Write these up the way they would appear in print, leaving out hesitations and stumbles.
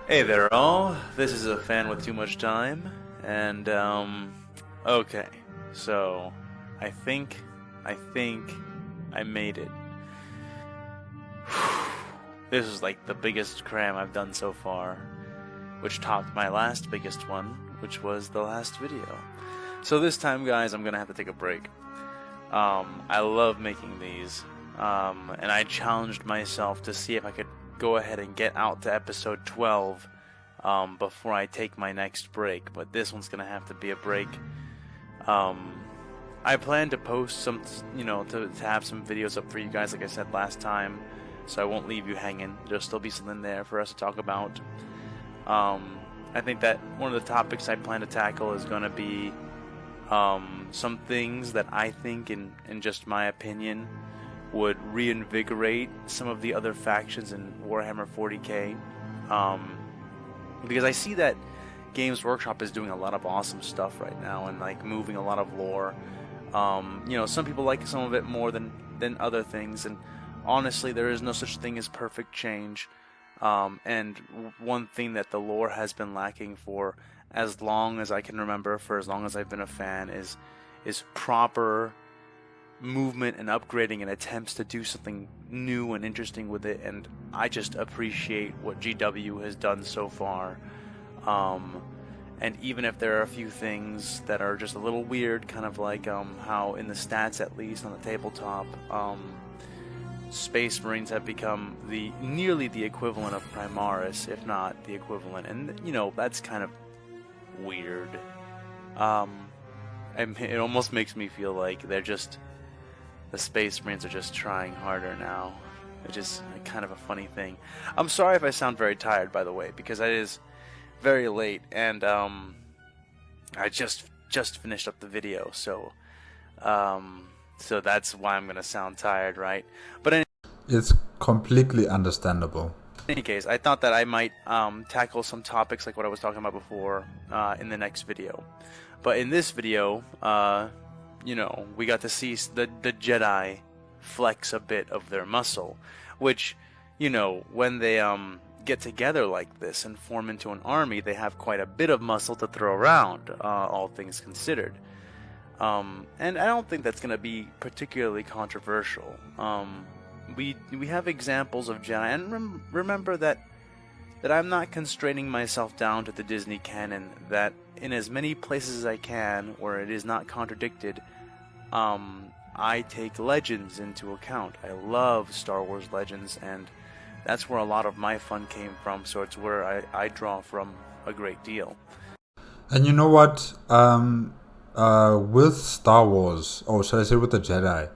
Hey there all, this is a fan with too much time, and okay, so I think I made it. This is like the biggest cram I've done so far, which topped my last biggest one, which was the last video. So this time, guys, I'm gonna have to take a break. I love making these, and I challenged myself to see if I could go ahead and get out to episode 12 before I take my next break, but this one's gonna have to be a break. I plan to post some, to have some videos up for you guys, like I said last time, so I won't leave you hanging. There'll still be something there for us to talk about. I think that one of the topics I plan to tackle is gonna be some things that I think, in just my opinion, would reinvigorate some of the other factions in Warhammer 40K. Because I see that Games Workshop is doing a lot of awesome stuff right now and like moving a lot of lore. Some people like some of it more than other things, and honestly, there is no such thing as perfect change. And one thing that the lore has been lacking for as long as I can remember, for as long as I've been a fan, is proper movement and upgrading and attempts to do something new and interesting with it. And I just appreciate what GW has done so far. And even if there are a few things that are just a little weird, kind of like how in the stats, at least on the tabletop, Space Marines have become nearly the equivalent of Primaris, if not the equivalent, and that's kind of weird. It almost makes me feel like the Space Marines are just trying harder now, which is kind of a funny thing. I'm sorry if I sound very tired, by the way, because it is very late, and I just finished up the video, so that's why I'm gonna sound tired, right? But It's completely understandable. in any case, I thought that I might tackle some topics like what I was talking about before in the next video. But in this video, we got to see the Jedi flex a bit of their muscle, which, when they get together like this and form into an army, they have quite a bit of muscle to throw around, all things considered. And I don't think that's going to be particularly controversial. We have examples of Jedi, and remember that I'm not constraining myself down to the Disney canon, that in as many places as I can where it is not contradicted, I take legends into account. I love Star Wars Legends, and that's where a lot of my fun came from, so it's where I draw from a great deal. And you know what? With Star Wars, or should I say with the Jedi,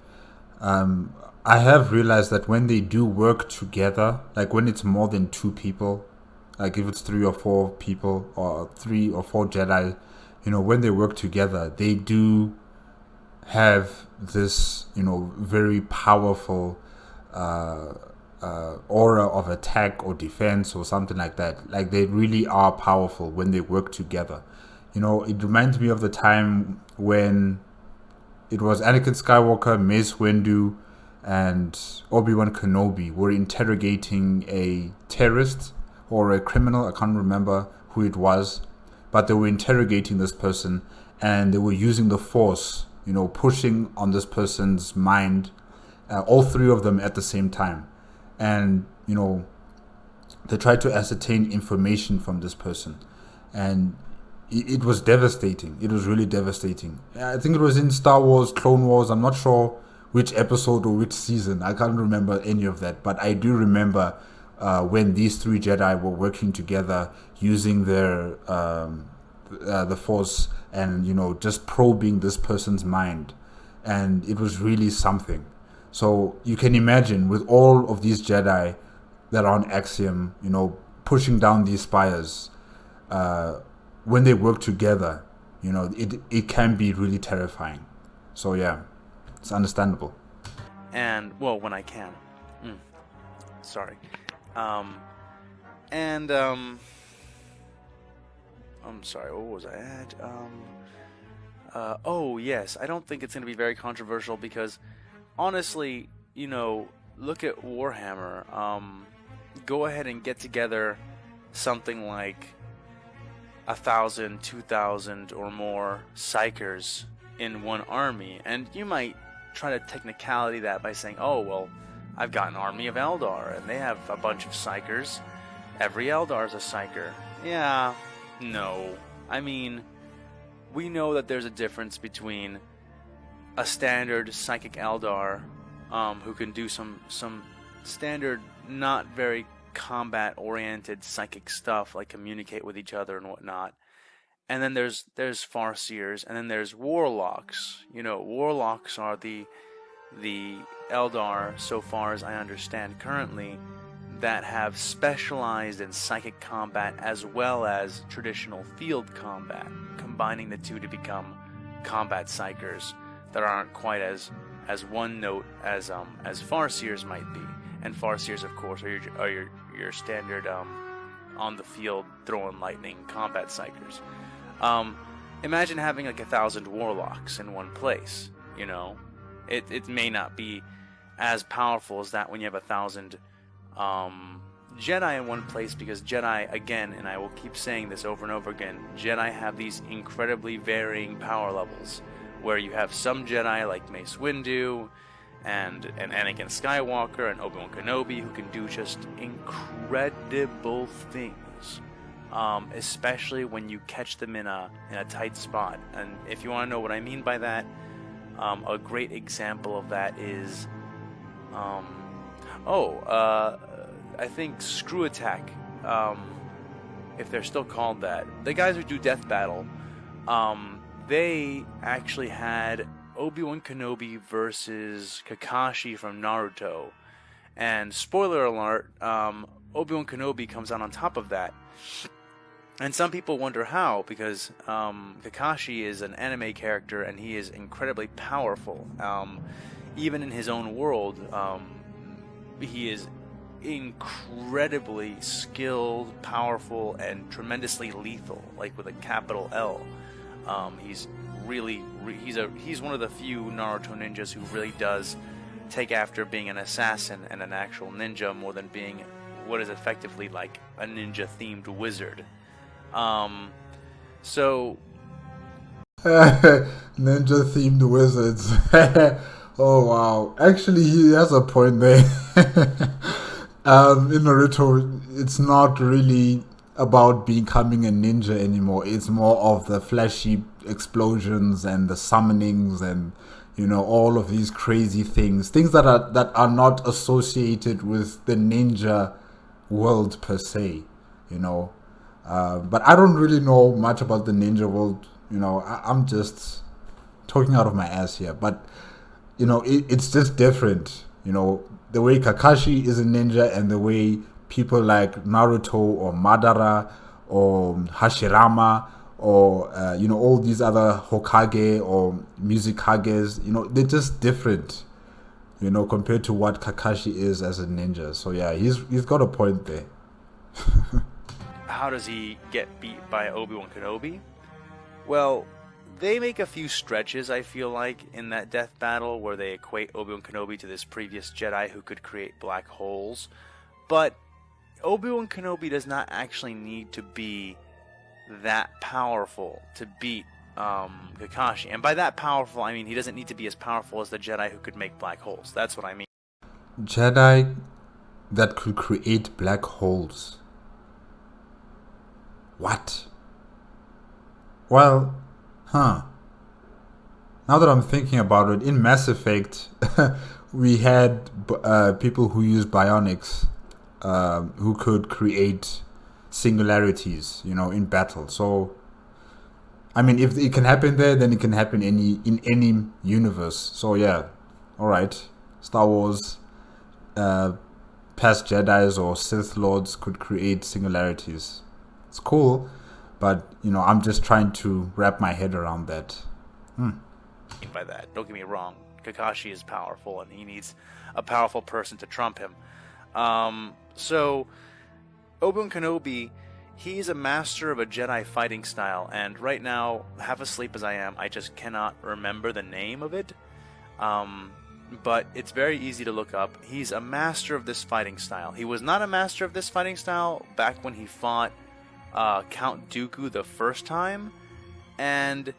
I have realized that when they do work together, like when it's more than two people, like if it's 3 or 4 people or 3 or 4 Jedi, when they work together, they do have this, very powerful aura of attack or defense or something like that. Like they really are powerful when they work together. It reminds me of the time when it was Anakin Skywalker, Mace Windu, and Obi-Wan Kenobi were interrogating a terrorist or a criminal. I can't remember who it was, but they were interrogating this person, and they were using the Force, pushing on this person's mind, all 3 of them at the same time. And, they tried to ascertain information from this person. And it was devastating. It was really devastating. I think it was in Star Wars, Clone Wars. I'm not sure which episode or which season. I can't remember any of that. But I do remember when these 3 Jedi were working together, using their the Force, and just probing this person's mind, and it was really something. So you can imagine, with all of these Jedi that are on Axiom, pushing down these spires, when they work together, it can be really terrifying. So yeah, it's understandable. And, well, when I can. Sorry. And, I'm sorry, what was I at? Oh, yes, I don't think it's going to be very controversial because, honestly, look at Warhammer. Go ahead and get together something like 1,000, 2,000 or more psychers in one army, and you might try to technicality that by saying, oh, well, I've got an army of Eldar, and they have a bunch of psychers. Every Eldar is a psyker. Yeah, no. I mean, we know that there's a difference between a standard psychic Eldar who can do some standard, not very combat-oriented psychic stuff, like communicate with each other and whatnot. And then there's Farseers, and then there's Warlocks. You know, Warlocks are the Eldar, so far as I understand currently, that have specialized in psychic combat as well as traditional field combat, combining the two to become combat psychers that aren't quite as one note as Farseers might be. And Farseers, of course, are your standard on the field throwing lightning combat psychers. Imagine having like 1,000 Warlocks in one place. You know, it may not be as powerful as that when you have 1,000 Jedi in one place, because Jedi, again, and I will keep saying this over and over again, Jedi have these incredibly varying power levels, where you have some Jedi like Mace Windu and Anakin Skywalker and Obi-Wan Kenobi who can do just incredible things, especially when you catch them in a tight spot. And if you want to know what I mean by that, a great example of that is I think Screw Attack, if they're still called that. The guys who do Death Battle, they actually had Obi-Wan Kenobi versus Kakashi from Naruto. And spoiler alert, Obi-Wan Kenobi comes out on top of that. And some people wonder how, because Kakashi is an anime character and he is incredibly powerful. Even in his own world, he is incredibly skilled, powerful, and tremendously lethal, like with a capital L. He's one of the few Naruto ninjas who really does take after being an assassin and an actual ninja more than being what is effectively like a ninja-themed wizard. Ninja-themed wizards. Oh wow! Actually, he has a point there. In Naruto, it's not really about becoming a ninja anymore. It's more of the flashy explosions and the summonings and, you know, all of these crazy things that are not associated with the ninja world per se, you know. But I don't really know much about the ninja world, you know. I'm just talking out of my ass here, but you know, it's just different, you know, the way Kakashi is a ninja and the way people like Naruto or Madara or Hashirama or you know, all these other Hokage or Mizukage, you know, they're just different, you know, compared to what Kakashi is as a ninja. So yeah, he's got a point there. How does he get beat by Obi-Wan Kenobi? Well, they make a few stretches, I feel like, in that death battle where they equate Obi-Wan Kenobi to this previous Jedi who could create black holes. But Obi-Wan Kenobi does not actually need to be that powerful to beat Kakashi. And by that powerful, I mean he doesn't need to be as powerful as the Jedi who could make black holes. That's what I mean. Jedi that could create black holes. What? Well, now that I'm thinking about it, in Mass Effect, we had people who used bionics, who could create singularities, you know, in battle. So, I mean, if it can happen there, then it can happen in any universe. So yeah, all right. Star Wars, past Jedis or Sith Lords could create singularities. It's cool, but you know, I'm just trying to wrap my head around that. By that, don't get me wrong, Kakashi is powerful and he needs a powerful person to trump him. So Obi-Wan Kenobi, he's a master of a Jedi fighting style, and right now, half asleep as I am, I just cannot remember the name of it. but it's very easy to look up. He's a master of this fighting style. He was not a master of this fighting style back when he fought Count Dooku the first time, and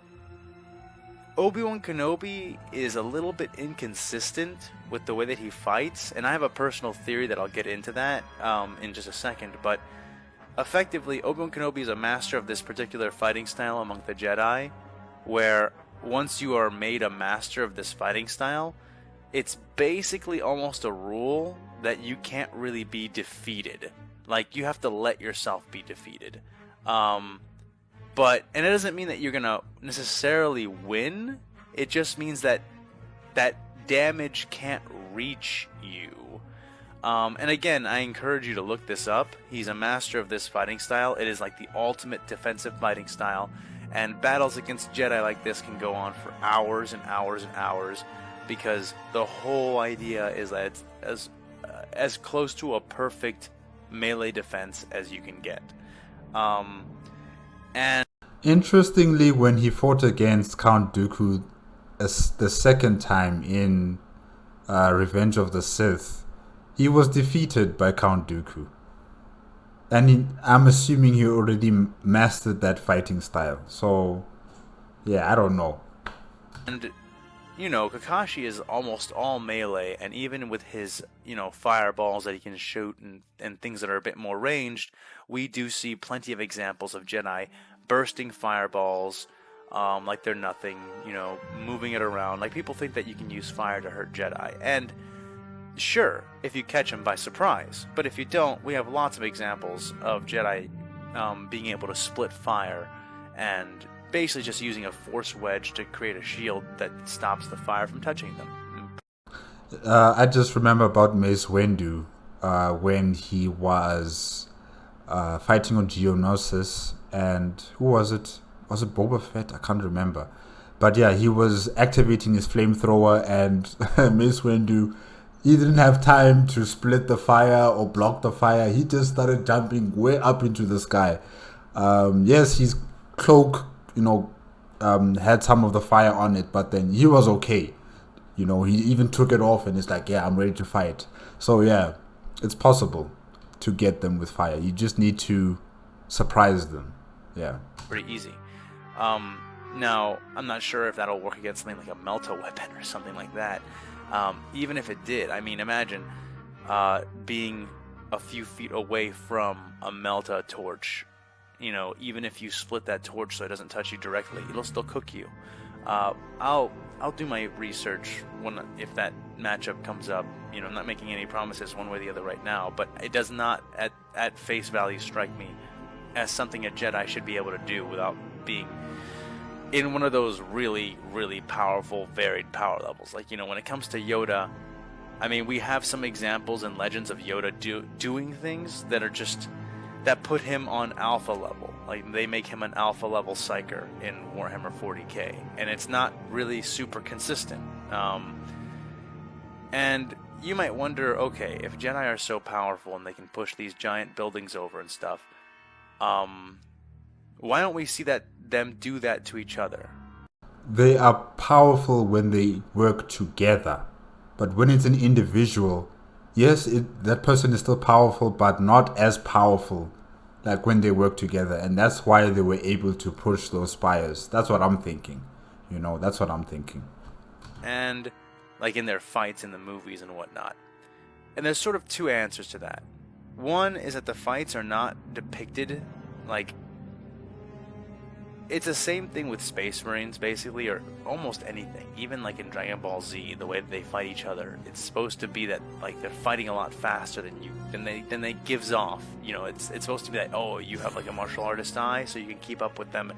Obi-Wan Kenobi is a little bit inconsistent with the way that he fights, and I have a personal theory that I'll get into that in just a second, but effectively, Obi-Wan Kenobi is a master of this particular fighting style among the Jedi, where once you are made a master of this fighting style, it's basically almost a rule that you can't really be defeated. Like, you have to let yourself be defeated. And it doesn't mean that you're gonna necessarily win. It just means that that damage can't reach you. And again, I encourage you to look this up. He's a master of this fighting style. It is like the ultimate defensive fighting style. And battles against Jedi like this can go on for hours and hours and hours, because the whole idea is that it's as close to a perfect melee defense as you can get. And interestingly, when he fought against Count Dooku the second time in Revenge of the Sith, he was defeated by Count Dooku. And I'm assuming he already mastered that fighting style. So, yeah, I don't know. And, you know, Kakashi is almost all melee, and even with his, you know, fireballs that he can shoot and things that are a bit more ranged, we do see plenty of examples of Jedi bursting fireballs like they're nothing, you know, moving it around. Like, people think that you can use fire to hurt Jedi, and sure, if you catch them by surprise. But if you don't, we have lots of examples of Jedi being able to split fire and basically just using a force wedge to create a shield that stops the fire from touching them. I just remember about Mace Windu when he was fighting on Geonosis, and who was it? Was it Boba Fett? I can't remember. But yeah, he was activating his flamethrower, and Mace Windu, he didn't have time to split the fire or block the fire. He just started jumping way up into the sky. Yes, his cloak, you know, had some of the fire on it, but then he was okay. You know, he even took it off and it's like, yeah, I'm ready to fight. So yeah, it's possible to get them with fire. You just need to surprise them. Yeah. Pretty easy. Now, I'm not sure if that'll work against something like a Melta weapon or something like that. Even if it did, I mean, imagine being a few feet away from a Melta torch. You know, even if you split that torch so it doesn't touch you directly, it'll still cook you. I'll do my research if that matchup comes up. You know, I'm not making any promises one way or the other right now, but it does not at face value strike me as something a Jedi should be able to do without being in one of those really, really powerful, varied power levels. Like, you know, when it comes to Yoda, I mean, we have some examples in Legends of Yoda doing things that are just, that put him on alpha level. Like, they make him an alpha level psyker in Warhammer 40K, and it's not really super consistent. And you might wonder, okay, if Jedi are so powerful and they can push these giant buildings over and stuff, why don't we see them do that to each other? They are powerful when they work together, but when it's an individual, yes, that person is still powerful, but not as powerful like when they work together, and that's why they were able to push those spires. That's what I'm thinking. You know, that's what I'm thinking. And like in their fights in the movies and whatnot. And there's sort of two answers to that. One is that the fights are not depicted like, it's the same thing with Space Marines, basically, or almost anything. Even like in Dragon Ball Z, the way that they fight each other, it's supposed to be that like they're fighting a lot faster than they gives off. You know, it's supposed to be that, oh, you have like a martial artist eye, so you can keep up with them,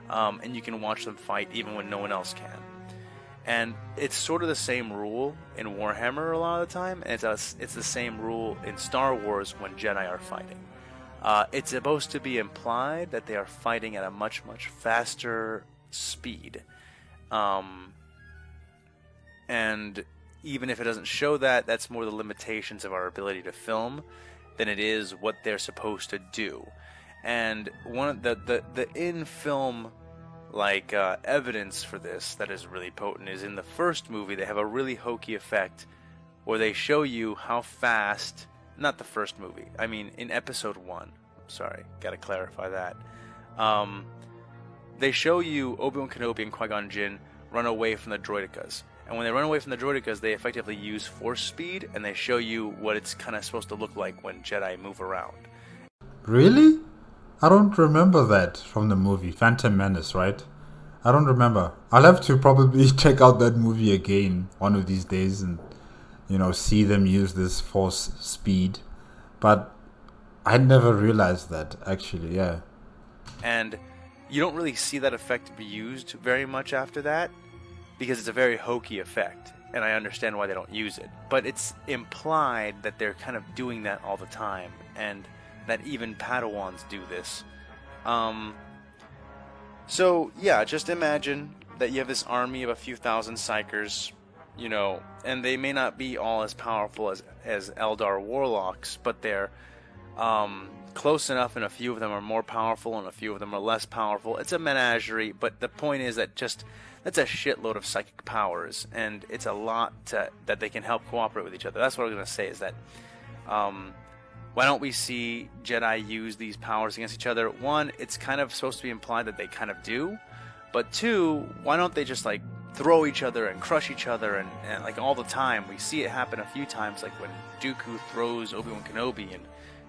and you can watch them fight even when no one else can. And it's sort of the same rule in Warhammer a lot of the time, and it's the same rule in Star Wars when Jedi are fighting. It's supposed to be implied that they are fighting at a much, much faster speed. And even if it doesn't show that, that's more the limitations of our ability to film than it is what they're supposed to do. And one of the in-film like evidence for this that is really potent is in the first movie. They have a really hokey effect where they show you how fast, not the first movie, I mean in episode 1, sorry, gotta clarify that, they show you Obi-Wan Kenobi and Qui-Gon Jinn run away from the droidicas. And when they run away from the droidicas, they effectively use force speed, and they show you what it's kind of supposed to look like when Jedi move around. Really? I don't remember that from the movie. Phantom Menace, right? I don't remember. I'll have to probably check out that movie again one of these days and, see them use this force speed. But I never realized that, actually, yeah. And you don't really see that effect be used very much after that, because it's a very hokey effect, and I understand why they don't use it. But it's implied that they're kind of doing that all the time, and that even Padawans do this. So, yeah, just imagine that you have this army of a few thousand Psychers, and they may not be all as powerful as Eldar Warlocks, but they're close enough, and a few of them are more powerful, and a few of them are less powerful. It's a menagerie, but the point is that that's a shitload of psychic powers, and it's a lot that they can help cooperate with each other. That's what I was going to say, is that why don't we see Jedi use these powers against each other? One, it's kind of supposed to be implied that they kind of do, but two, why don't they just like throw each other and crush each other and like all the time? We see it happen a few times, like when Dooku throws Obi-Wan Kenobi, and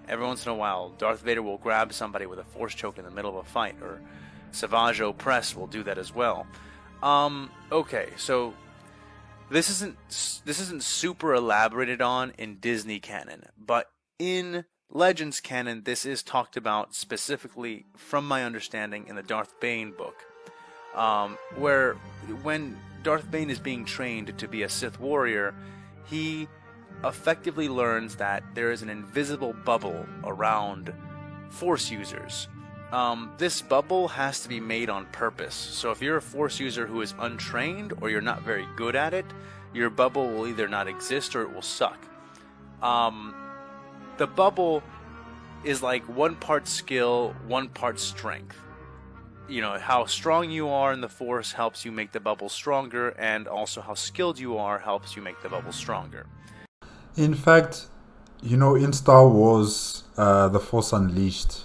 every once in a while Darth Vader will grab somebody with a force choke in the middle of a fight, or Savage Opress will do that as well. Okay, so this isn't super elaborated on in Disney canon, but in Legends canon, this is talked about specifically, from my understanding, in the Darth Bane book, where when Darth Bane is being trained to be a Sith warrior, he effectively learns that there is an invisible bubble around Force users. This bubble has to be made on purpose. So if you're a Force user who is untrained, or you're not very good at it, your bubble will either not exist or it will suck. The bubble is like 1 part skill, 1 part strength. How strong you are in the Force helps you make the bubble stronger, and also how skilled you are helps you make the bubble stronger. In fact, in Star Wars, The Force Unleashed,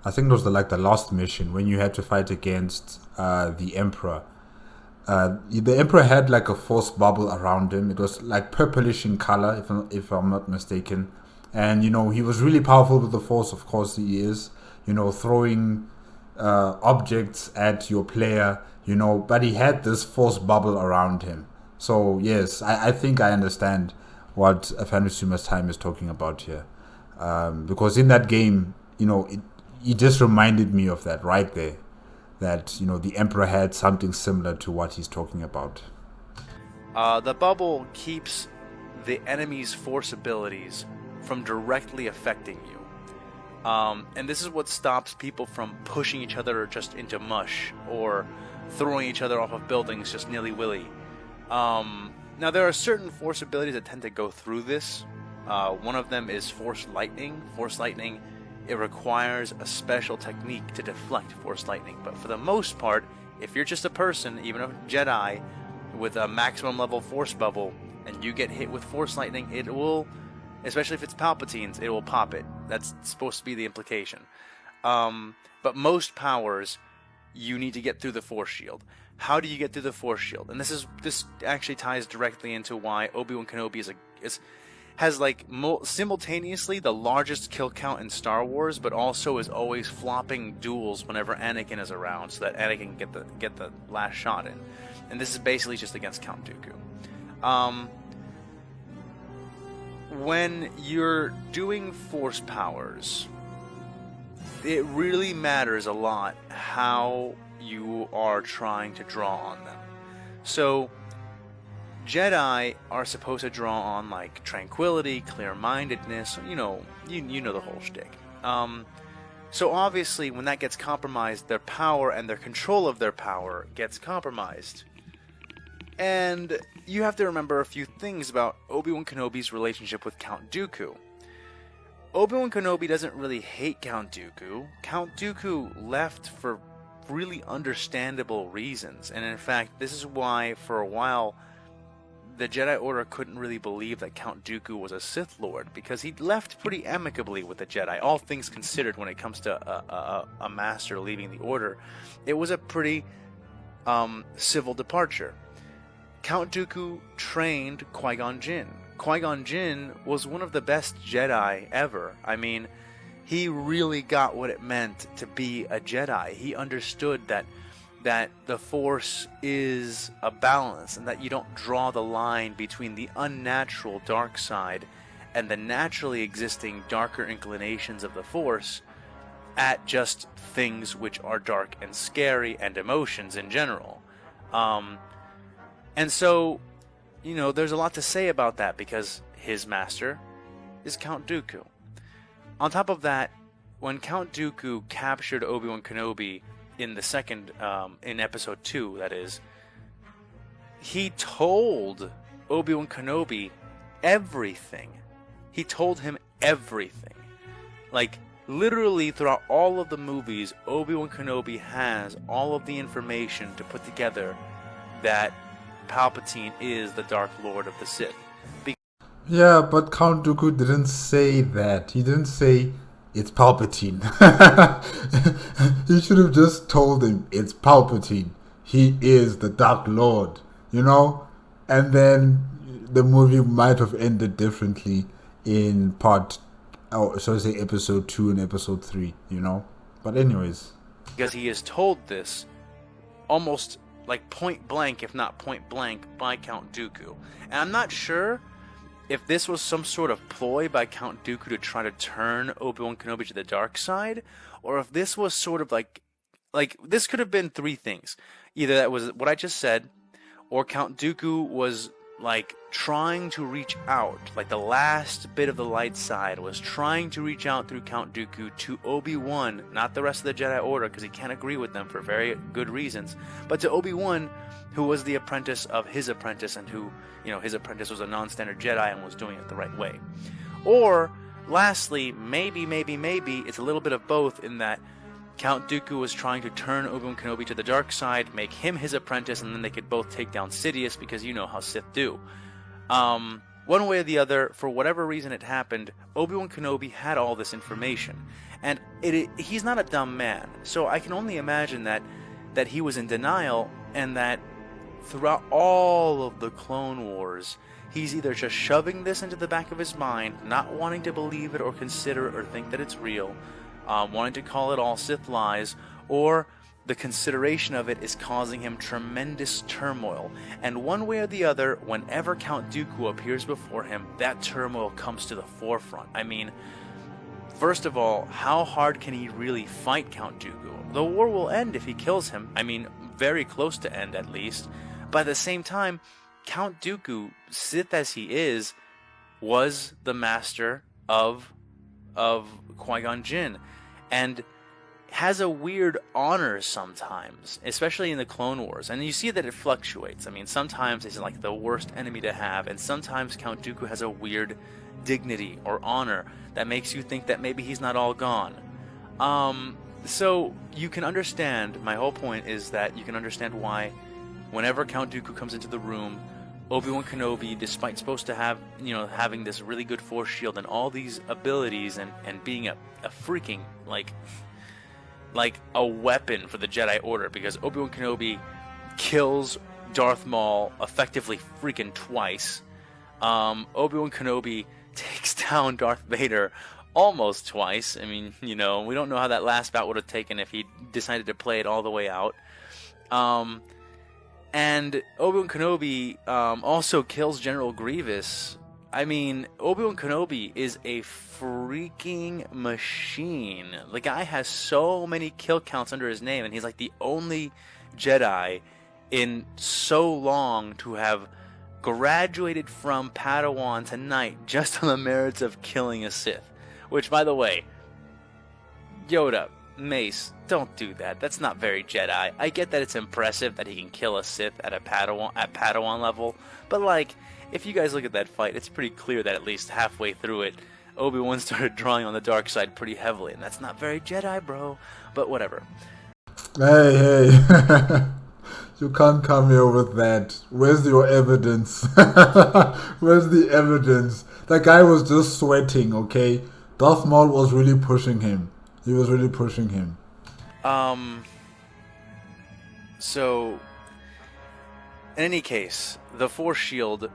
I think it was the last mission when you had to fight against the Emperor. The Emperor had like a force bubble around him. It was like purplish in color, if I'm not mistaken. And he was really powerful with the Force. Of course, he is. Throwing objects at your player. But he had this force bubble around him. So yes, I think I understand what AFanWithTooMuchTime is talking about here. Because in that game, it just reminded me of that right there. That, the Emperor had something similar to what he's talking about. The bubble keeps the enemy's force abilities from directly affecting you. And this is what stops people from pushing each other just into mush, or throwing each other off of buildings just nilly-willy. Now, there are certain force abilities that tend to go through this. One of them is Force Lightning. Force Lightning, it requires a special technique to deflect Force Lightning. But for the most part, if you're just a person, even a Jedi, with a maximum level Force bubble, and you get hit with Force Lightning, it will, especially if it's Palpatine's, it will pop it. That's supposed to be the implication. But most powers, you need to get through the Force Shield. How do you get through the Force Shield? And this actually ties directly into why Obi-Wan Kenobi has simultaneously the largest kill count in Star Wars, but also is always flopping duels whenever Anakin is around, so that Anakin can get the last shot in. And this is basically just against Count Dooku. When you're doing Force powers, it really matters a lot how you are trying to draw on them. So Jedi are supposed to draw on like tranquility, clear-mindedness, you know the whole shtick. So obviously when that gets compromised, their power and their control of their power gets compromised. And you have to remember a few things about Obi-Wan Kenobi's relationship with Count Dooku. Obi-Wan Kenobi doesn't really hate Count Dooku. Count Dooku left for really understandable reasons. And in fact, this is why for a while the Jedi Order couldn't really believe that Count Dooku was a Sith Lord, because he left pretty amicably with the Jedi. All things considered, when it comes to a master leaving the Order, it was a pretty civil departure. Count Dooku trained Qui-Gon Jinn. Qui-Gon Jinn was one of the best Jedi ever. I mean, he really got what it meant to be a Jedi. He understood that the Force is a balance, and that you don't draw the line between the unnatural dark side and the naturally existing darker inclinations of the Force at just things which are dark and scary, and emotions in general. And so, you know, there's a lot to say about that, because his master is Count Dooku. On top of that, when Count Dooku captured Obi-Wan Kenobi in the second, in episode 2, that is, he told Obi-Wan Kenobi everything. He told him everything. Like, literally throughout all of the movies, Obi-Wan Kenobi has all of the information to put together that Palpatine is the Dark Lord of the Sith. Yeah, but Count Dooku didn't say that. He didn't say it's Palpatine. He should have just told him it's Palpatine. He is the Dark Lord, you know? And then the movie might have ended differently in episode 2 and episode 3, you know? But anyways. Because he is told this almost like point blank, if not point blank, by Count Dooku. And I'm not sure if this was some sort of ploy by Count Dooku to try to turn Obi-Wan Kenobi to the dark side, or if this was sort of like this could have been three things. Either that was what I just said, or Count Dooku was like trying to reach out, like the last bit of the light side was trying to reach out through Count Dooku to Obi-Wan, not the rest of the Jedi Order, because he can't agree with them for very good reasons, but to Obi-Wan, who was the apprentice of his apprentice, and who, you know, his apprentice was a non-standard Jedi and was doing it the right way. Or, lastly, maybe, it's a little bit of both, in that Count Dooku was trying to turn Obi-Wan Kenobi to the dark side, make him his apprentice, and then they could both take down Sidious, because you know how Sith do. One way or the other, for whatever reason it happened, Obi-Wan Kenobi had all this information. And he's not a dumb man, so I can only imagine that he was in denial, and that throughout all of the Clone Wars, he's either just shoving this into the back of his mind, not wanting to believe it or consider it or think that it's real, wanting to call it all Sith lies, or the consideration of it is causing him tremendous turmoil. And one way or the other, whenever Count Dooku appears before him, that turmoil comes to the forefront. I mean, first of all, how hard can he really fight Count Dooku? The war will end if he kills him. I mean, very close to end at least. But at the same time, Count Dooku, Sith as he is, was the master of Qui-Gon Jinn, and has a weird honor sometimes, especially in the Clone Wars. And you see that it fluctuates. I mean, sometimes he's like the worst enemy to have, and sometimes Count Dooku has a weird dignity or honor that makes you think that maybe he's not all gone. So you can understand, my whole point is that you can understand why whenever Count Dooku comes into the room, Obi-Wan Kenobi, despite supposed to have, you know, having this really good force shield and all these abilities and being a freaking, like a weapon for the Jedi Order, because Obi-Wan Kenobi kills Darth Maul effectively freaking twice. Obi-Wan Kenobi takes down Darth Vader almost twice. I mean, you know, we don't know how that last bout would have taken if he decided to play it all the way out. And Obi-Wan Kenobi also kills General Grievous. I mean, Obi-Wan Kenobi is a freaking machine. The guy has so many kill counts under his name, and he's like the only Jedi in so long to have graduated from Padawan to Knight just on the merits of killing a Sith. Which, by the way, Yoda, Mace, don't do that. That's not very Jedi. I get that it's impressive that he can kill a Sith at Padawan level, but like, if you guys look at that fight, it's pretty clear that at least halfway through it, Obi-Wan started drawing on the dark side pretty heavily, and that's not very Jedi, bro. But whatever. Hey. You can't come here with that. Where's your evidence? Where's the evidence? That guy was just sweating, okay? Darth Maul was really pushing him. He was really pushing him. So, in any case, the Force Shield,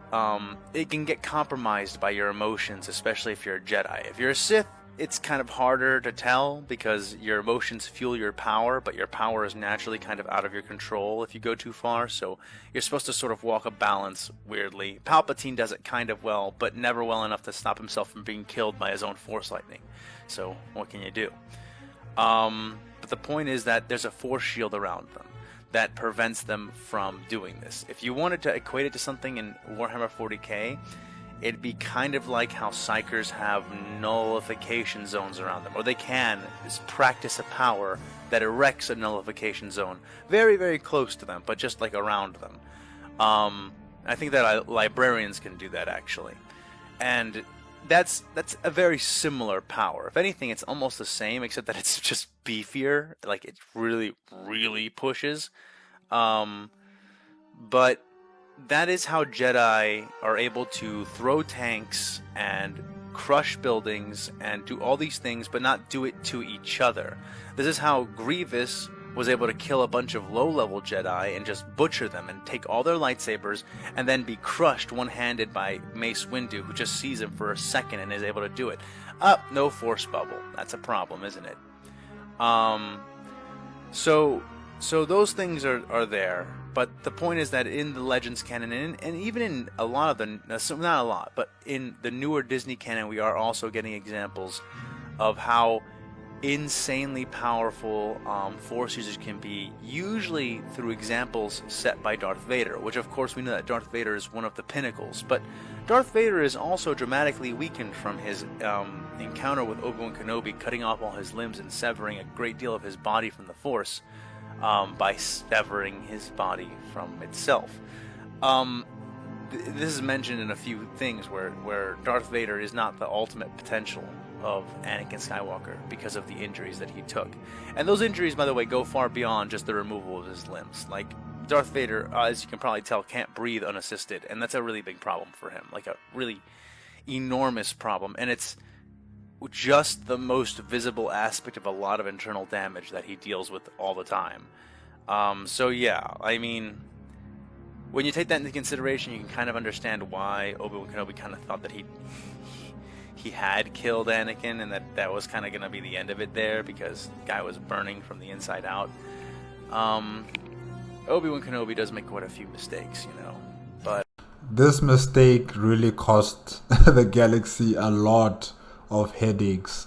it can get compromised by your emotions, especially if you're a Jedi. If you're a Sith, it's kind of harder to tell because your emotions fuel your power, but your power is naturally kind of out of your control if you go too far, so you're supposed to sort of walk a balance weirdly. Palpatine does it kind of well, but never well enough to stop himself from being killed by his own Force lightning. So, what can you do? But the point is that there's a Force shield around them that prevents them from doing this. If you wanted to equate it to something in Warhammer 40K, it'd be kind of like how Psychers have nullification zones around them, or they can practice a power that erects a nullification zone very, very close to them, but just like around them. I think that librarians can do that actually, and that's a very similar power. If anything, it's almost the same, except that it's just beefier. Like it really, really pushes. But that is how Jedi are able to throw tanks and crush buildings and do all these things, but not do it to each other. This is how Grievous was able to kill a bunch of low-level Jedi and just butcher them and take all their lightsabers and then be crushed one-handed by Mace Windu, who just sees him for a second and is able to do it. No force bubble. That's a problem, isn't it? So those things are there. But the point is that in the Legends canon, and even in a lot of the, not a lot, but in the newer Disney canon, we are also getting examples of how insanely powerful Force users can be, usually through examples set by Darth Vader, which of course we know that Darth Vader is one of the pinnacles, but Darth Vader is also dramatically weakened from his encounter with Obi-Wan Kenobi, cutting off all his limbs and severing a great deal of his body from the Force. By severing his body from itself. This is mentioned in a few things where Darth Vader is not the ultimate potential of Anakin Skywalker because of the injuries that he took. And those injuries, by the way, go far beyond just the removal of his limbs. Like, Darth Vader, as you can probably tell, can't breathe unassisted, and that's a really big problem for him. Like, a really enormous problem. And it's just the most visible aspect of a lot of internal damage that he deals with all the time. So yeah, I mean, when you take that into consideration, you can kind of understand why Obi-Wan Kenobi kind of thought that he had killed Anakin, and that was kind of going to be the end of it there, because the guy was burning from the inside out. Obi-Wan Kenobi does make quite a few mistakes, you know, but this mistake really cost the galaxy a lot of headaches.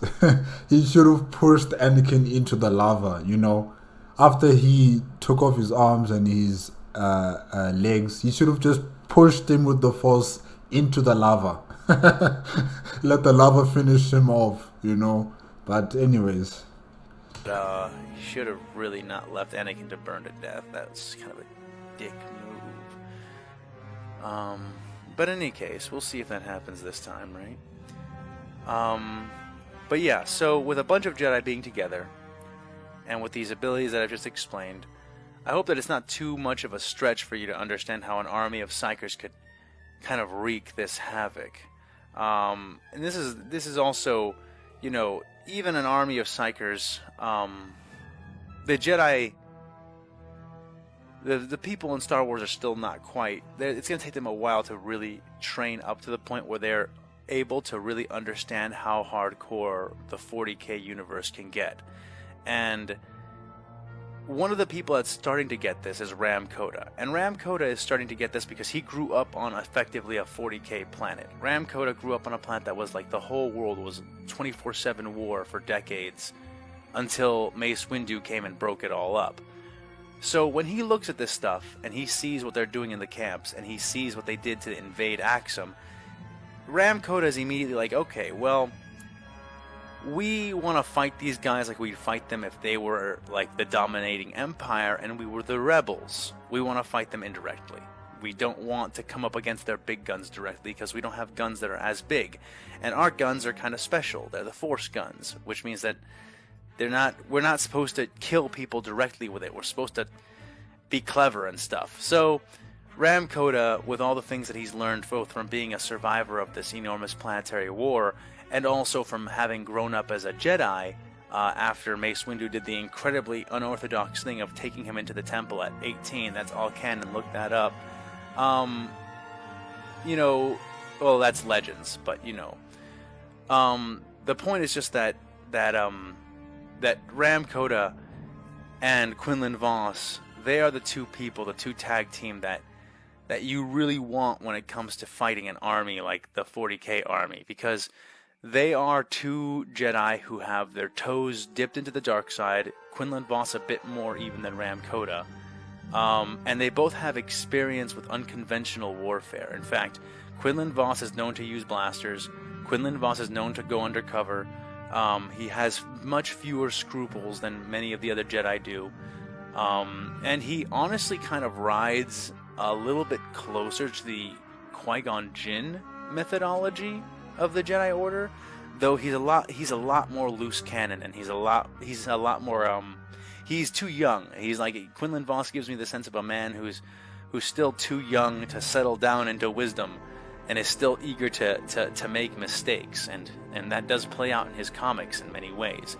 He should have pushed Anakin into the lava, you know. After he took off his arms and his legs, he should have just pushed him with the Force into the lava. Let the lava finish him off, you know. But anyways, he should have really not left Anakin to burn to death. That's kind of a dick move. But in any case, we'll see if that happens this time, right? But yeah, so with a bunch of Jedi being together, and with these abilities that I've just explained, I hope that it's not too much of a stretch for you to understand how an army of Psychers could kind of wreak this havoc. And this is also, you know, even an army of Psychers, the Jedi, the people in Star Wars are still not quite, it's going to take them a while to really train up to the point where they're able to really understand how hardcore the 40K universe can get. And one of the people that's starting to get this is Ram Koda. And Ram Koda is starting to get this because he grew up on effectively a 40K planet. Ram Koda grew up on a planet that was like the whole world was 24/7 war for decades until Mace Windu came and broke it all up. So when he looks at this stuff and he sees what they're doing in the camps and he sees what they did to invade Axum, Ram Koda is immediately like, okay, well, we want to fight these guys like we'd fight them if they were like the dominating empire and we were the rebels. We want to fight them indirectly. We don't want to come up against their big guns directly because we don't have guns that are as big. And our guns are kind of special. They're the Force guns, which means that We're not supposed to kill people directly with it. We're supposed to be clever and stuff. So Ram Koda, with all the things that he's learned, both from being a survivor of this enormous planetary war, and also from having grown up as a Jedi, after Mace Windu did the incredibly unorthodox thing of taking him into the temple at 18. That's all canon. Look that up. You know, well, that's Legends, but you know. The point is just that Ram Koda and Quinlan Vos, they are the two people, the two tag team that you really want when it comes to fighting an army like the 40K army, because they are two Jedi who have their toes dipped into the dark side. Quinlan Vos a bit more even than Ram Koda. And they both have experience with unconventional warfare. In fact, Quinlan Vos is known to use blasters. Quinlan Vos is known to go undercover. He has much fewer scruples than many of the other Jedi do. And he honestly kind of rides a little bit closer to the Qui-Gon Jinn methodology of the Jedi Order, though he's a lot more loose cannon, and he's a lot more he's too young. He's like, Quinlan Vos gives me the sense of a man who's still too young to settle down into wisdom, and is still eager to make mistakes, and that does play out in his comics in many ways.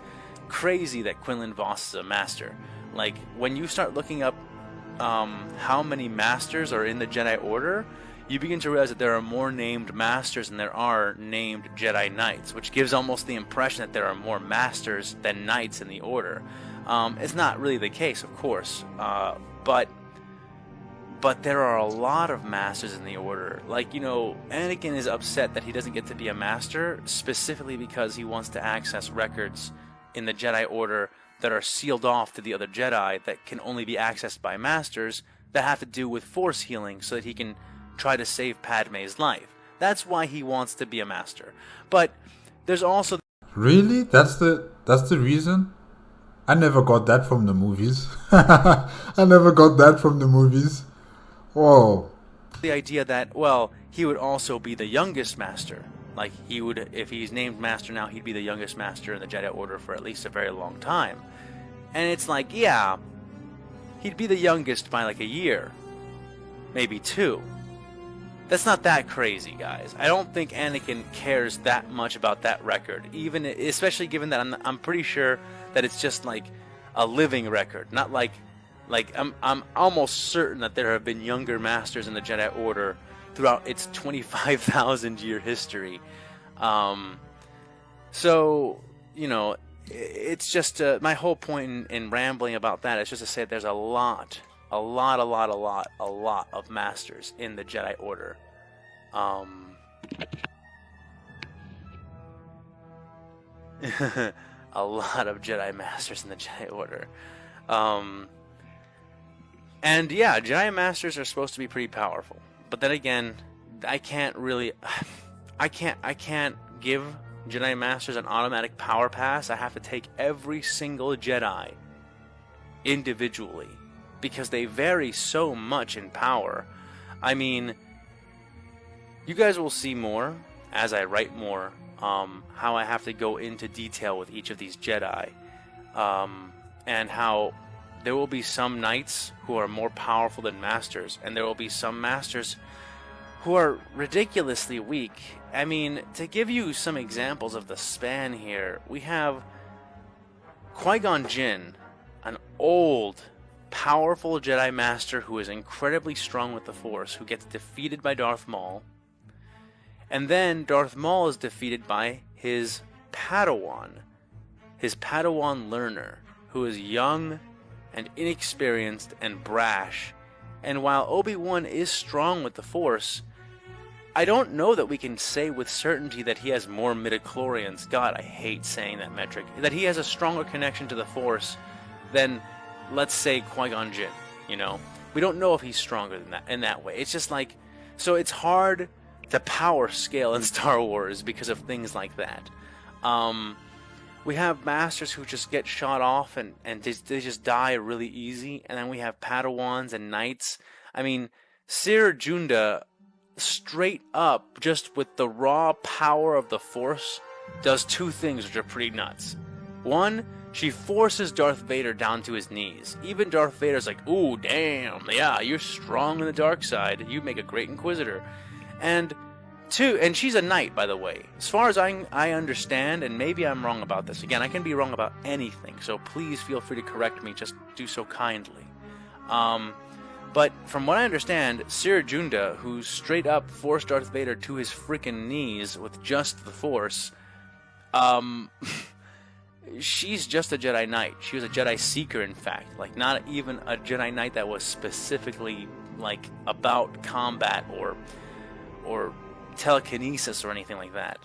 Crazy that Quinlan Vos is a master. Like, when you start looking up how many masters are in the Jedi Order, you begin to realize that there are more named masters than there are named Jedi Knights, which gives almost the impression that there are more masters than knights in the Order. It's not really the case, of course, but there are a lot of masters in the Order. Like, you know, Anakin is upset that he doesn't get to be a master, specifically because he wants to access records in the Jedi Order that are sealed off to the other Jedi that can only be accessed by masters that have to do with force healing, so that he can try to save Padme's life. That's why he wants to be a master. But there's also... Really? That's the reason? I never got that from the movies. I never got that from the movies. Whoa. The idea that, well, he would also be the youngest master. Like, he would, if he's named master now, he'd be the youngest master in the Jedi Order for at least a very long time. And it's like, yeah, he'd be the youngest by like a year. Maybe 2. That's not that crazy, guys. I don't think Anakin cares that much about that record, even especially given that I'm pretty sure that it's just like a living record, not like I'm almost certain that there have been younger masters in the Jedi Order throughout its 25,000 year history. So, you know, it's just my whole point in rambling about that is just to say there's a lot of masters in the Jedi Order. A lot of Jedi masters in the Jedi Order. And yeah, Jedi masters are supposed to be pretty powerful. But then again, I can't give Jedi masters an automatic power pass. I have to take every single Jedi individually, because they vary so much in power. I mean, you guys will see more as I write more, how I have to go into detail with each of these Jedi, and how there will be some knights who are more powerful than masters, and there will be some masters who are ridiculously weak. I mean, to give you some examples of the span here, we have Qui-Gon Jinn, an old, powerful Jedi Master who is incredibly strong with the Force, who gets defeated by Darth Maul. And then Darth Maul is defeated by his Padawan learner, who is young and inexperienced and brash. And while Obi-Wan is strong with the Force, I don't know that we can say with certainty that he has more midichlorians. God, I hate saying that metric. That he has a stronger connection to the Force than, let's say, Qui-Gon Jinn, you know? We don't know if he's stronger than that in that way. It's just like, so it's hard to power scale in Star Wars because of things like that. We have masters who just get shot off and they just die really easy, and then we have Padawans and knights. I mean, Sir Junda, straight up, just with the raw power of the Force, does 2 things which are pretty nuts. One, she forces Darth Vader down to his knees. Even Darth Vader's like, ooh, damn, yeah, you're strong in the dark side. You make a great Inquisitor. And two, and she's a knight, by the way. As far as I understand, and maybe I'm wrong about this. Again, I can be wrong about anything, so please feel free to correct me. Just do so kindly. But from what I understand, Cere Junda, who straight up forced Darth Vader to his freaking knees with just the Force, she's just a Jedi Knight. She was a Jedi Seeker, in fact. Like, not even a Jedi Knight that was specifically, like, about combat or telekinesis or anything like that.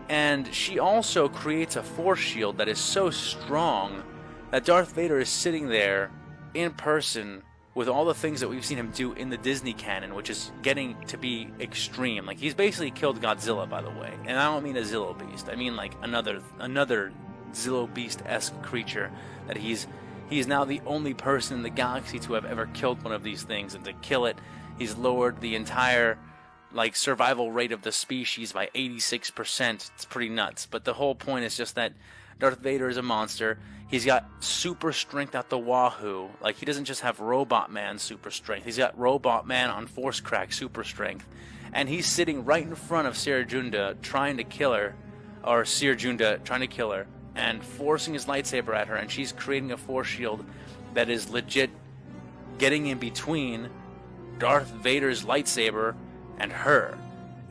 And she also creates a Force shield that is so strong that Darth Vader is sitting there in person with all the things that we've seen him do in the Disney canon, which is getting to be extreme. Like, he's basically killed Godzilla, by the way. And I don't mean a Zillo Beast. I mean, like, another Zillo Beast-esque creature that he's now the only person in the galaxy to have ever killed one of these things. And to kill it, he's lowered the entire, like, survival rate of the species by 86%. It's pretty nuts. But the whole point is just that Darth Vader is a monster. He's got super strength at the wahoo. Like, he doesn't just have Robot Man super strength. He's got Robot Man on Force Crack super strength. And he's sitting right in front of Cere Junda trying to kill her. Or Cere Junda trying to kill her. And forcing his lightsaber at her. And she's creating a Force shield that is legit getting in between Darth Vader's lightsaber and her.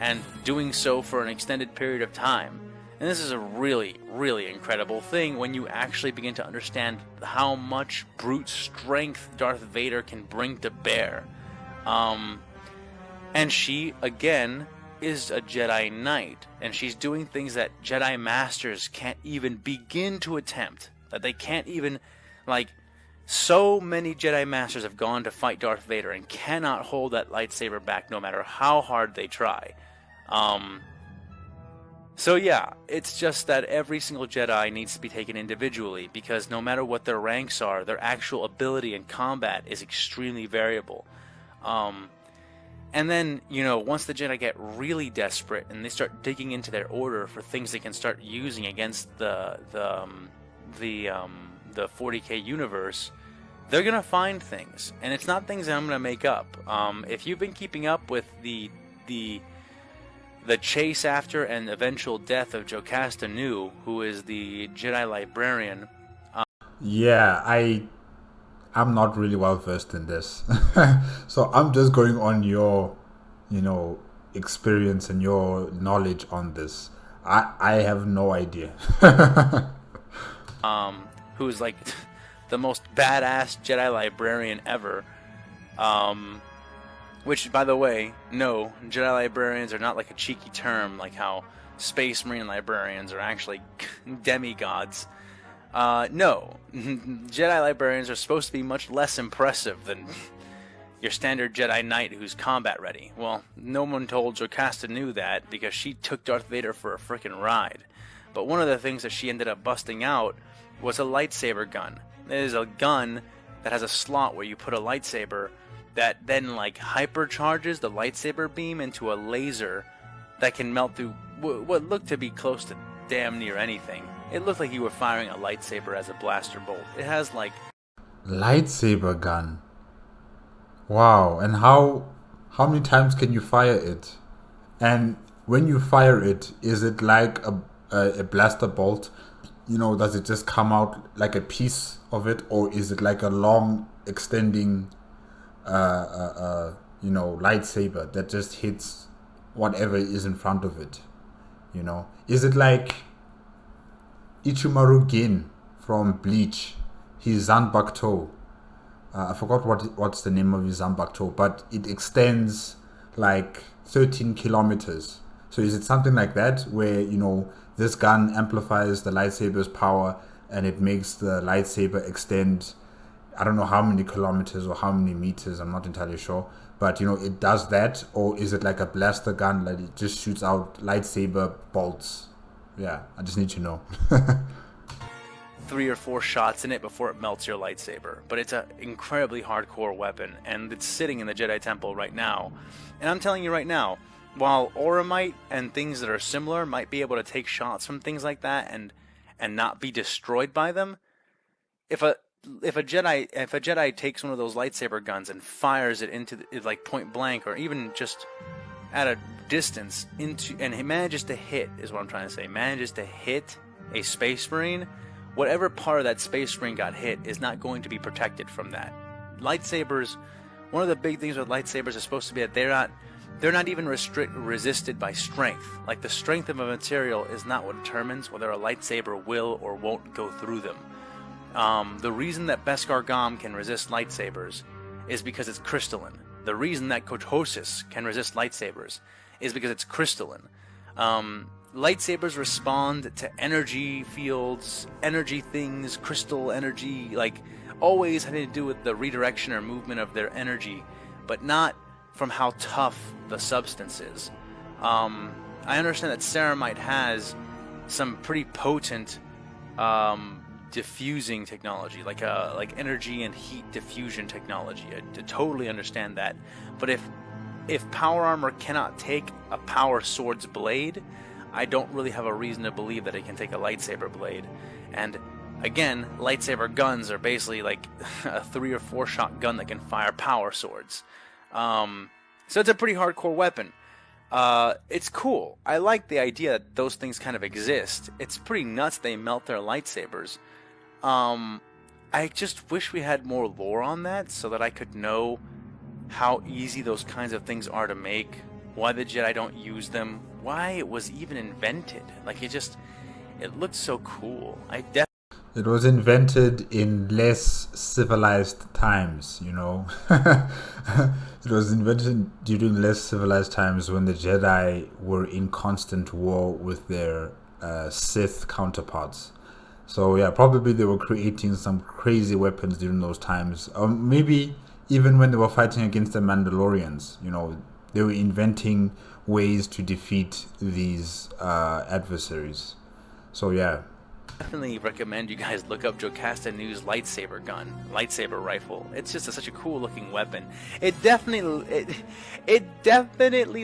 And doing so for an extended period of time. And this is a really, really incredible thing when you actually begin to understand how much brute strength Darth Vader can bring to bear. And she, again, is a Jedi Knight. And she's doing things that Jedi Masters can't even begin to attempt. That they can't even, like, so many Jedi Masters have gone to fight Darth Vader and cannot hold that lightsaber back no matter how hard they try. So yeah, it's just that every single Jedi needs to be taken individually, because no matter what their ranks are, their actual ability in combat is extremely variable. And then, you know, once the Jedi get really desperate and they start digging into their order for things they can start using against the 40K universe, they're gonna find things, and it's not things that I'm gonna make up. If you've been keeping up with the chase after and eventual death of Jocasta Nu, who is the Jedi librarian. Yeah, I'm not really well versed in this. So I'm just going on your, experience and your knowledge on this. I have no idea. Who is like the most badass Jedi librarian ever. Which, by the way, no, Jedi librarians are not like a cheeky term, like how Space Marine librarians are actually demigods. No, Jedi librarians are supposed to be much less impressive than your standard Jedi Knight who's combat ready. Well, no one told Jocasta Nu that, because she took Darth Vader for a frickin' ride. But one of the things that she ended up busting out was a lightsaber gun. It is a gun that has a slot where you put a lightsaber that then, like, hypercharges the lightsaber beam into a laser that can melt through what looked to be close to damn near anything. It looked like you were firing a lightsaber as a blaster bolt. It has, like... Lightsaber gun. Wow. And how many times can you fire it? And when you fire it, is it like a blaster bolt? Does it just come out like a piece of it? Or is it like a long, extending... lightsaber that just hits whatever is in front of it? Is it like Ichimaru Gin from Bleach, his Zanbakuto? I forgot what's the name of his Zanbakuto, but it extends like 13 kilometers. So is it something like that where this gun amplifies the lightsaber's power and it makes the lightsaber extend, I don't know how many kilometers or how many meters, I'm not entirely sure. But, it does that? Or is it like a blaster gun that it just shoots out lightsaber bolts? Yeah, I just need to know. 3 or 4 shots in it before it melts your lightsaber. But it's an incredibly hardcore weapon, and it's sitting in the Jedi Temple right now. And I'm telling you right now, while Aura might and things that are similar might be able to take shots from things like that and not be destroyed by them. If a Jedi takes one of those lightsaber guns and fires it into like point blank, or even just at a distance into, and he manages to hit, is what I'm trying to say, manages to hit a Space Marine, whatever part of that Space Marine got hit is not going to be protected from that. Lightsabers, one of the big things with lightsabers is supposed to be that they're not even resisted by strength. Like, the strength of a material is not what determines whether a lightsaber will or won't go through them. The reason that Beskar Gom can resist lightsabers is because it's crystalline. The reason that Kotosis can resist lightsabers is because it's crystalline. Lightsabers respond to energy fields, energy things, crystal energy, like always having to do with the redirection or movement of their energy, but not from how tough the substance is. I understand that ceramite has some pretty potent diffusing technology, like energy and heat diffusion technology. I totally understand that. But if power armor cannot take a power sword's blade, I don't really have a reason to believe that it can take a lightsaber blade. And again, lightsaber guns are basically like a 3 or 4 shot gun that can fire power swords. So it's a pretty hardcore weapon. It's cool. I like the idea that those things kind of exist. It's pretty nuts they melt their lightsabers. I just wish we had more lore on that so that I could know how easy those kinds of things are to make, why the Jedi don't use them, why it was even invented. Like, it looked so cool. It was invented in less civilized times, you know. It was invented during less civilized times when the Jedi were in constant war with their Sith counterparts. So yeah, probably they were creating some crazy weapons during those times. Maybe even when they were fighting against the Mandalorians, you know, they were inventing ways to defeat these adversaries. So yeah. Definitely recommend you guys look up Jocasta Nu's lightsaber rifle. It's just such a cool looking weapon. It definitely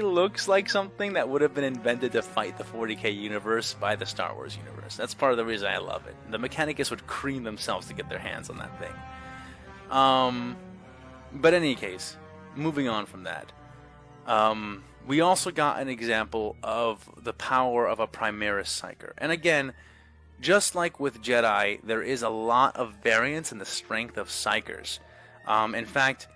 looks like something that would have been invented to fight the 40K universe by the Star Wars universe. That's part of the reason I love it. The Mechanicus would cream themselves to get their hands on that thing. But in any case, moving on from that, we also got an example of the power of a Primaris Psyker. And again, just like with Jedi, there is a lot of variance in the strength of Psykers. In fact,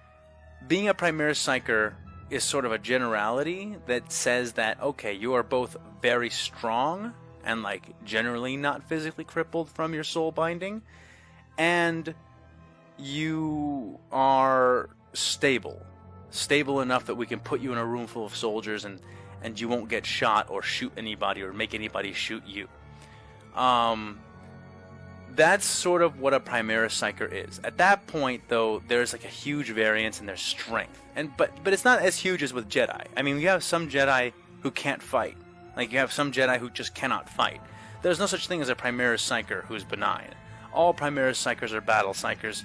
being a Primaris Psyker is sort of a generality that says that, okay, you are both very strong and like generally not physically crippled from your soul binding, and you are stable enough that we can put you in a room full of soldiers and you won't get shot or shoot anybody or make anybody shoot you. That's sort of what a Primaris Psyker is. At that point, though, there's like a huge variance in their strength, but it's not as huge as with Jedi. I mean, you have some Jedi who can't fight. Like, you have some Jedi who just cannot fight. There's no such thing as a Primaris Psyker who's benign. All Primaris Psykers are battle Psykers.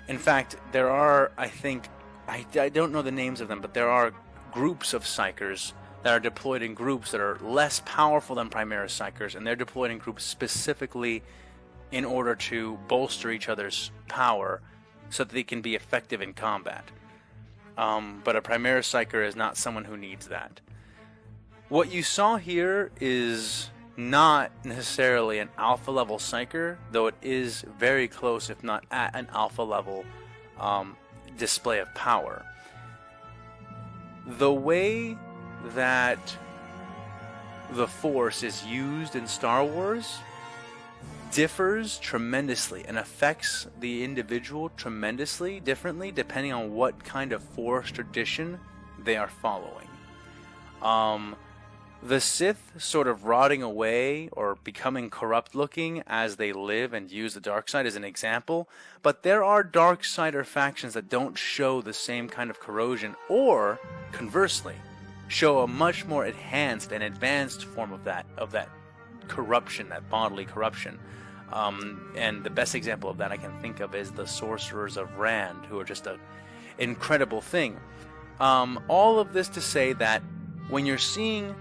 In fact, there are, I think, I don't know the names of them, but there are groups of Psykers that are deployed in groups that are less powerful than Primaris Psykers, and they're deployed in groups specifically in order to bolster each other's power so that they can be effective in combat. But a Primaris Psyker is not someone who needs that. What you saw here is not necessarily an alpha level Psyker, though it is very close, if not at an alpha level display of power. The way that the Force is used in Star Wars differs tremendously and affects the individual tremendously differently depending on what kind of Force tradition they are following. The Sith sort of rotting away or becoming corrupt looking as they live and use the dark side is an example, but there are dark sider factions that don't show the same kind of corrosion, or conversely show a much more enhanced and advanced form of that corruption, that bodily corruption. And the best example of that I can think of is the Sorcerers of Rand, who are just an incredible thing. All of this to say that when you're seeing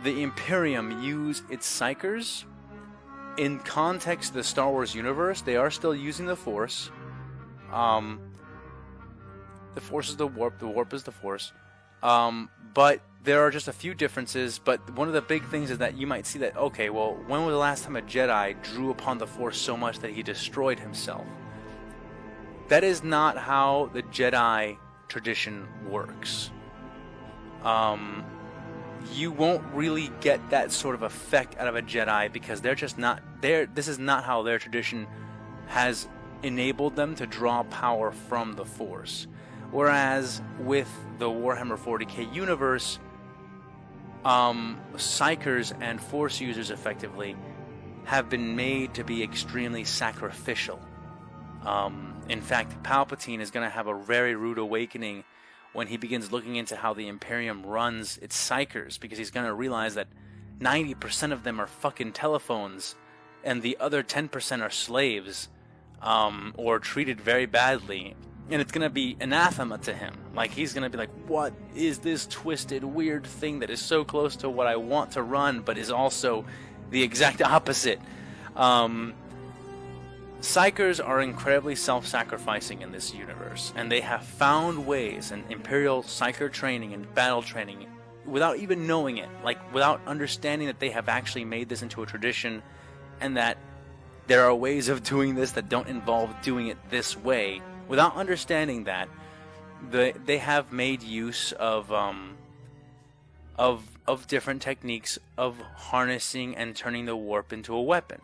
the Imperium use its Psykers, in context of the Star Wars universe, they are still using the Force. The Force is the Warp is the Force. But there are just a few differences. But one of the big things is that you might see that, okay, well, when was the last time a Jedi drew upon the Force so much that he destroyed himself? That is not how the Jedi tradition works. You won't really get that sort of effect out of a Jedi because they're just not there. This is not how their tradition has enabled them to draw power from the Force. Whereas with the Warhammer 40K universe, Psychers and Force users effectively have been made to be extremely sacrificial. In fact, Palpatine is going to have a very rude awakening when he begins looking into how the Imperium runs its Psychers, because he's going to realize that 90% of them are fucking telephones, and the other 10% are slaves, or treated very badly, and it's going to be anathema to him. Like, he's going to be like, what is this twisted, weird thing that is so close to what I want to run, but is also the exact opposite? Psychers are incredibly self-sacrificing in this universe, and they have found ways in Imperial Psycher training and battle training, without even knowing it, like without understanding that they have actually made this into a tradition, and that there are ways of doing this that don't involve doing it this way. Without understanding that, they have made use of different techniques of harnessing and turning the warp into a weapon.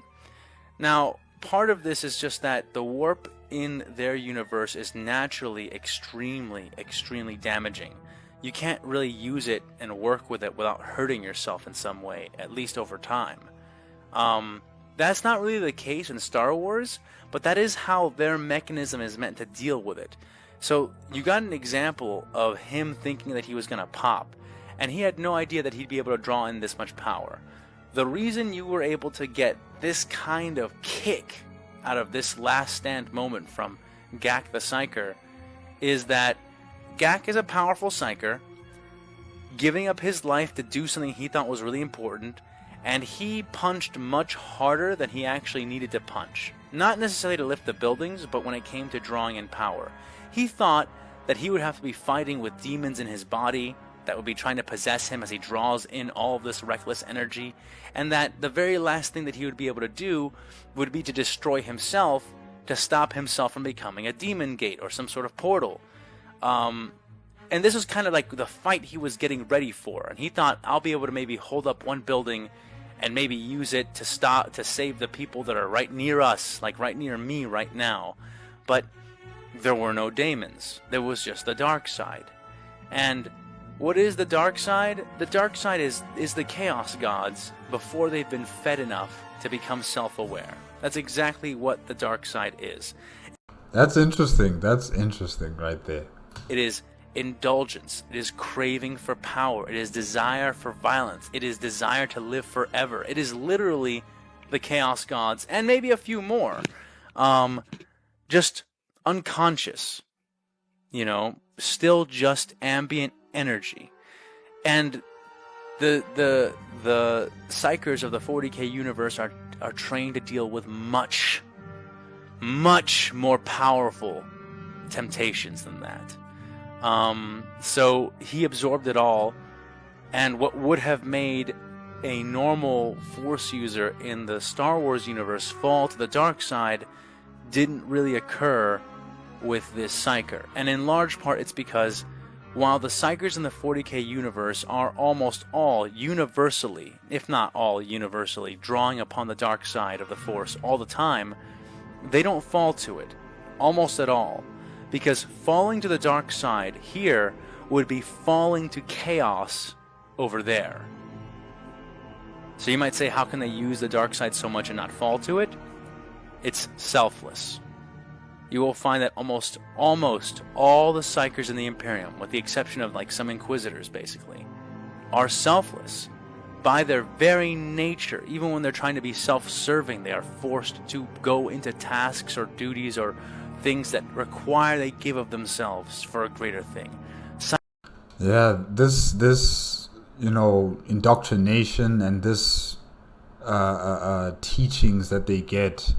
Now, part of this is just that the warp in their universe is naturally extremely, extremely damaging. You can't really use it and work with it without hurting yourself in some way, at least over time. That's not really the case in Star Wars, but that is how their mechanism is meant to deal with it. So you got an example of him thinking that he was going to pop, and he had no idea that he'd be able to draw in this much power. The reason you were able to get this kind of kick out of this last stand moment from Gak the Psyker is that Gak is a powerful Psyker, giving up his life to do something he thought was really important, and he punched much harder than he actually needed to punch. Not necessarily to lift the buildings, but when it came to drawing in power. He thought that he would have to be fighting with demons in his body that would be trying to possess him as he draws in all of this reckless energy, and that the very last thing that he would be able to do would be to destroy himself to stop himself from becoming a demon gate or some sort of portal. And this was kind of like the fight he was getting ready for, and he thought, I'll be able to maybe hold up one building and maybe use it to save the people that are right near us, like right near me right now. But there were no daemons. There was just the dark side. And what is the dark side? The dark side is the Chaos Gods before they've been fed enough to become self-aware. That's exactly what the dark side is. That's interesting. That's interesting right there. It is indulgence. It is craving for power. It is desire for violence. It is desire to live forever. It is literally the Chaos Gods, and maybe a few more. Just unconscious. You know, still just ambient energy. And the Psychers of the 40K universe are trained to deal with much more powerful temptations than that. So he absorbed it all, and what would have made a normal Force user in the Star Wars universe fall to the dark side didn't really occur with this Psyker. And in large part it's because while the Psychers in the 40K universe are almost all universally, if not all universally, drawing upon the dark side of the Force all the time, they don't fall to it almost at all. Because falling to the dark side here would be falling to chaos over there. So you might say, how can they use the dark side so much and not fall to it? It's selfless. You will find that almost all the Psychers in the Imperium, with the exception of like some Inquisitors basically, are selfless. By their very nature, even when they're trying to be self-serving, they are forced to go into tasks or duties or things that require they give of themselves for a greater thing. Yeah, this indoctrination and this teachings that they get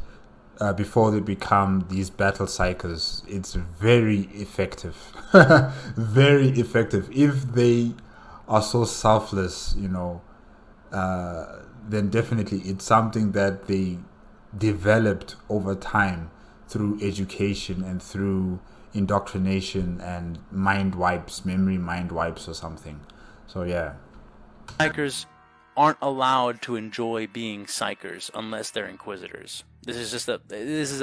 before they become these battle psychers. It's very effective. Very effective. If they are so selfless, then definitely it's something that they developed over time through education and through indoctrination and memory mind wipes or something. So yeah. Psychers aren't allowed to enjoy being psychers unless they're inquisitors. This is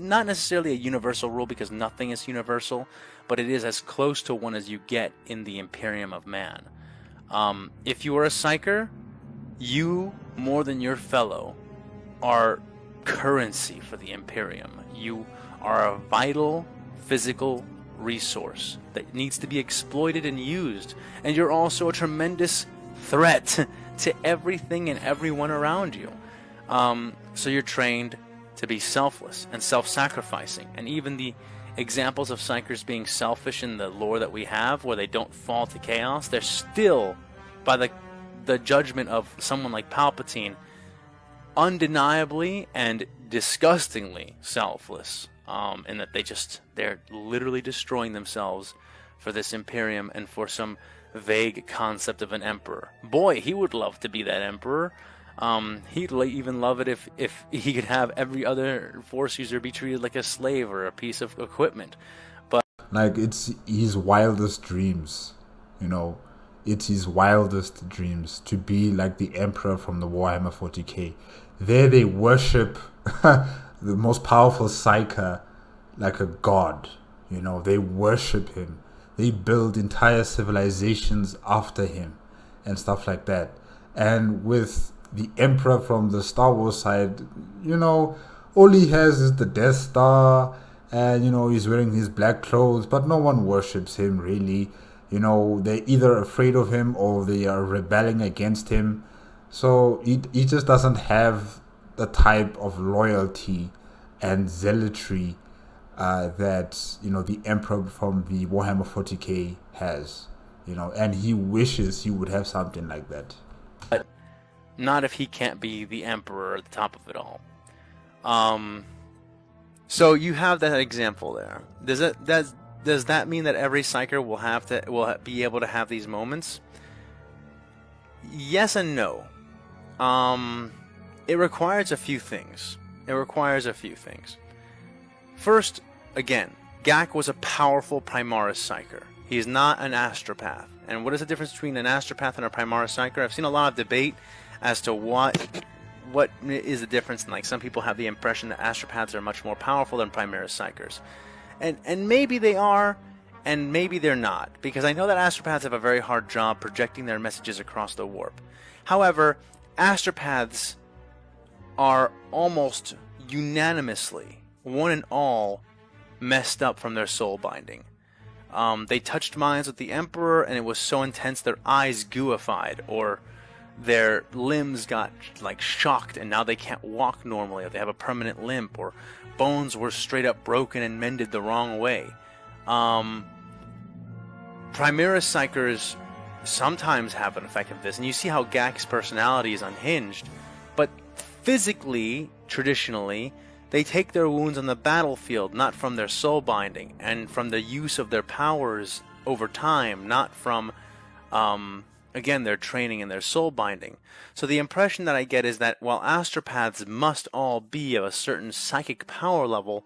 not necessarily a universal rule, because nothing is universal, but it is as close to one as you get in the Imperium of Man. If you are a psycher, you, more than your fellow, are currency for the Imperium. You are a vital physical resource that needs to be exploited and used, and you're also a tremendous threat to everything and everyone around you. So you're trained to be selfless and self-sacrificing, and even the examples of psychers being selfish in the lore that we have, where they don't fall to chaos, they're still, by the judgment of someone like Palpatine, undeniably and disgustingly selfless, in that they're literally destroying themselves for this Imperium and for some vague concept of an emperor. Boy, he would love to be that emperor. He'd even love it if he could have every other Force user be treated like a slave or a piece of equipment. But like, it's his wildest dreams, It's his wildest dreams to be like the Emperor from the Warhammer 40K. There they worship the most powerful psyker like a god. They worship him. They build entire civilizations after him and stuff like that. And with the Emperor from the Star Wars side, all he has is the Death Star, and he's wearing his black clothes, but no one worships him really. They're either afraid of him or they are rebelling against him. So he just doesn't have the type of loyalty and zealotry that the Emperor from the Warhammer 40K has. And he wishes he would have something like that. But not if he can't be the Emperor at the top of it all. So you have that example there. Does that mean that every psyker will be able to have these moments? Yes and no. It requires a few things. First, again, Gak was a powerful Primaris psyker. He's not an astropath. And what is the difference between an astropath and a Primaris psyker? I've seen a lot of debate as to what is the difference. And like, some people have the impression that astropaths are much more powerful than Primaris psykers. And maybe they are, and maybe they're not, because I know that astropaths have a very hard job projecting their messages across the warp. However, astropaths are almost unanimously, one and all, messed up from their soul binding. They touched minds with the Emperor, and it was so intense their eyes gooified, or their limbs got like shocked and now they can't walk normally, or they have a permanent limp, or bones were straight up broken and mended the wrong way. Primaris psychers sometimes have an effect of this, and you see how Gak's personality is unhinged, but physically, traditionally, they take their wounds on the battlefield, not from their soul binding, and from the use of their powers over time, not from again, their training and their soul binding. So the impression that I get is that while astropaths must all be of a certain psychic power level,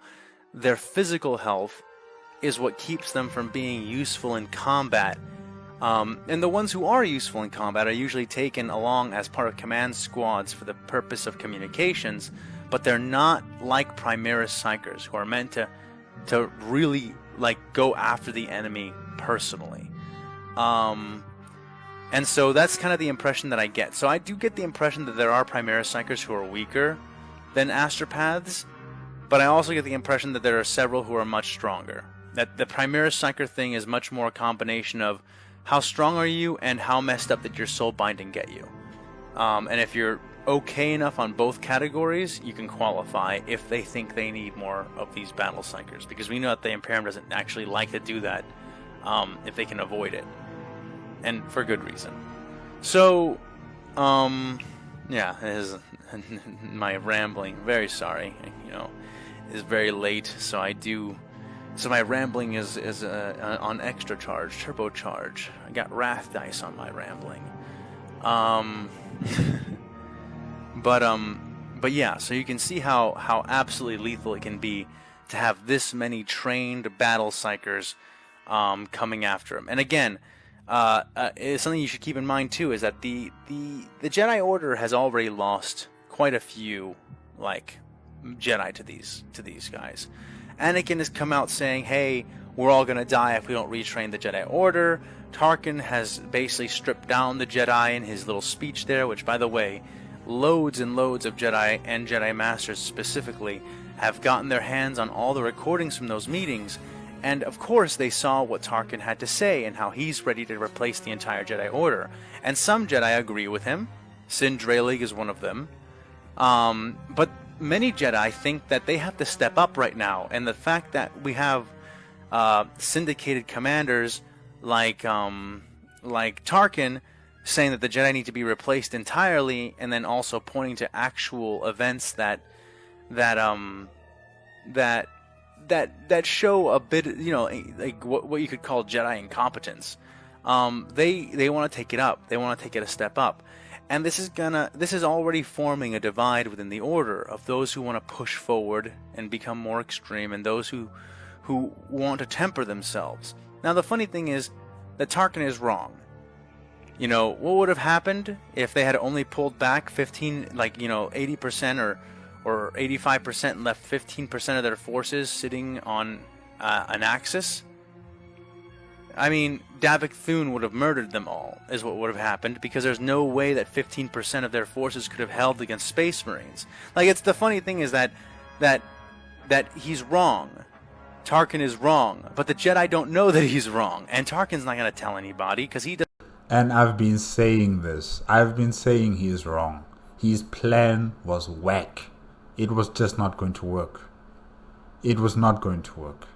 their physical health is what keeps them from being useful in combat. And the ones who are useful in combat are usually taken along as part of command squads for the purpose of communications, but they're not like Primaris psychers, who are meant to really go after the enemy personally. And so that's kind of the impression that I get. So I do get the impression that there are Primaris psychers who are weaker than astropaths, but I also get the impression that there are several who are much stronger. That the Primaris psycher thing is much more a combination of how strong are you and how messed up did your soul binding get you. And if you're okay enough on both categories, you can qualify if they think they need more of these battle psychers, because we know that the Imperium doesn't actually like to do that if they can avoid it. And for good reason. So, Yeah, it is my rambling. Very sorry, is very late, so So my rambling is on extra charge, turbocharge. I got wrath dice on my rambling. But yeah, so you can see how absolutely lethal it can be to have this many trained battle psychers coming after him. And again, it's something you should keep in mind too, is that the Jedi Order has already lost quite a few Jedi to these guys. Anakin has come out saying, hey, we're all gonna die if we don't retrain the Jedi Order. Tarkin has basically stripped down the Jedi in his little speech there, which, by the way, loads and loads of Jedi and Jedi Masters specifically have gotten their hands on all the recordings from those meetings, and of course they saw what Tarkin had to say and how he's ready to replace the entire Jedi Order. And some Jedi agree with him. Sindralig is one of them. But many Jedi think that they have to step up right now, and the fact that we have syndicated commanders like Tarkin saying that the Jedi need to be replaced entirely, and then also pointing to actual events that show a bit, like what you could call Jedi incompetence. They want to take it up. They want to take it a step up. And this is already forming a divide within the Order of those who want to push forward and become more extreme, and those who want to temper themselves. Now the funny thing is that Tarkin is wrong. What would have happened if they had only pulled back 80% or 85% and left 15% of their forces sitting on an axis? I mean, Davik Thune would have murdered them all, is what would have happened, because there's no way that 15% of their forces could have held against Space Marines. It's the funny thing is that he's wrong. Tarkin is wrong, but the Jedi don't know that he's wrong, and Tarkin's not going to tell anybody, because he does. And I've been saying this. I've been saying he is wrong. His plan was whack. It was just not going to work. It was not going to work.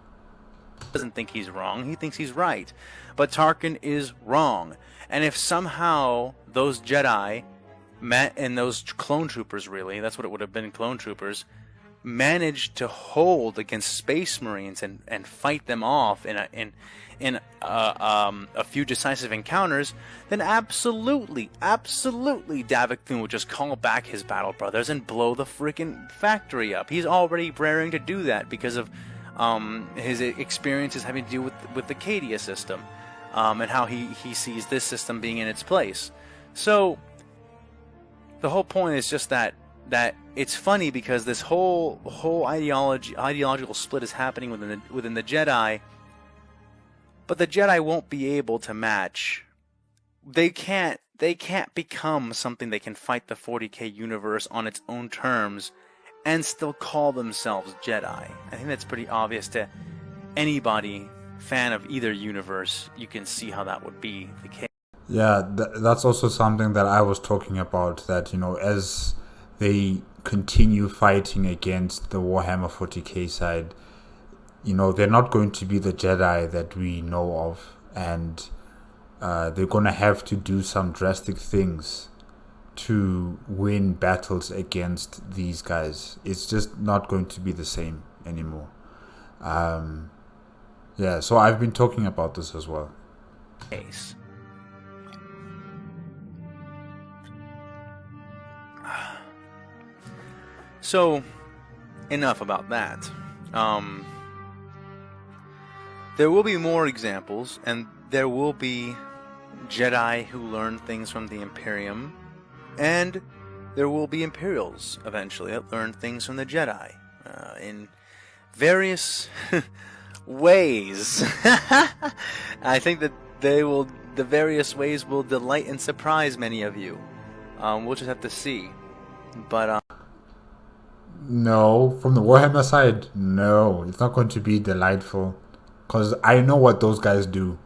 Doesn't think he's wrong. He thinks he's right. But Tarkin is wrong. And if somehow those Jedi and those clone troopers, really, that's what it would have been, clone troopers, managed to hold against Space Marines and fight them off in a few decisive encounters, then absolutely Davik Thune would just call back his battle brothers and blow the freaking factory up. He's already raring to do that because of his experiences having to do with the Cadia system, and how he sees this system being in its place. So the whole point is just that it's funny because this whole ideological split is happening within the Jedi, but the Jedi won't be able to match. They can't become something they can fight the 40K universe on its own terms and still call themselves Jedi. I think that's pretty obvious to anybody fan of either universe. You can see how that would be the case. Yeah, that's also something that I was talking about, that, as they continue fighting against the Warhammer 40K side, they're not going to be the Jedi that we know of, and they're going to have to do some drastic things to win battles against these guys. It's just not going to be the same anymore. So I've been talking about this as well. Case. So, enough about that. There will be more examples, and there will be Jedi who learn things from the Imperium, and there will be Imperials eventually that learn things from the Jedi in various ways. I think that the various ways will delight and surprise many of you. We'll just have to see. But no, from the Warhammer side, no, it's not going to be delightful, because I know what those guys do.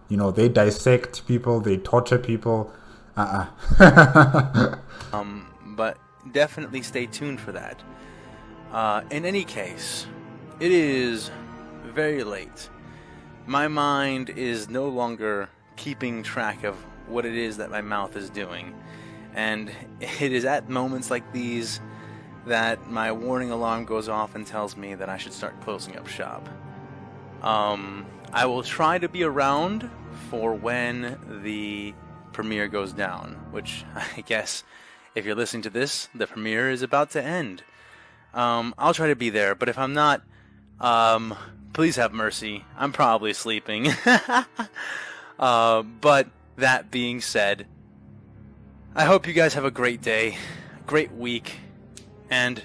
They dissect people, they torture people. But definitely stay tuned for that. In any case, it is very late. My mind is no longer keeping track of what it is that my mouth is doing. And it is at moments like these that my warning alarm goes off and tells me that I should start closing up shop. I will try to be around for when the premiere goes down, which I guess if you're listening to this, the premiere is about to end. I'll try to be there, but if I'm not, please have mercy. I'm probably sleeping. But that being said, I hope you guys have a great day, great week, and